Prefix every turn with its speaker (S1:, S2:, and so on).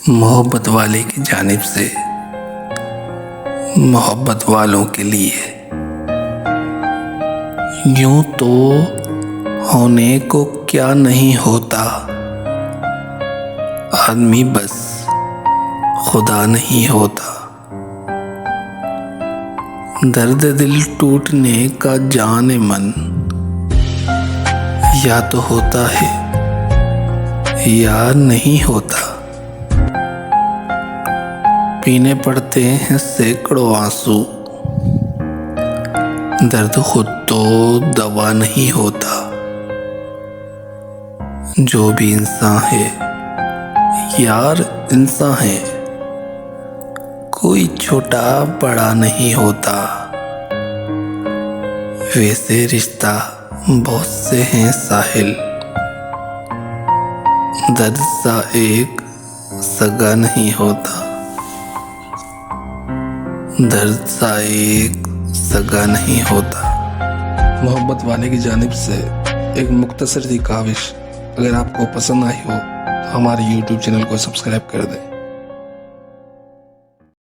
S1: मोहब्बत वाले की जानिब से मोहब्बत वालों के लिए। यूं तो होने को क्या नहीं होता, आदमी बस खुदा नहीं होता। दर्द दिल टूटने का जाने मन या तो होता है या नहीं होता। पीने पड़ते हैं सैकड़ों आंसू, दर्द खुद तो दवा नहीं होता। जो भी इंसान है यार इंसान है, कोई छोटा बड़ा नहीं होता। वैसे रिश्ता बहुत से हैं साहिल, दर्द सा एक सगा नहीं होता। दर्द सा एक सगा नहीं होता।
S2: मोहब्बत वाले की जानिब से एक मुख्तसर सी काविश अगर आपको पसंद आई हो तो हमारे YouTube चैनल को सब्सक्राइब कर दें।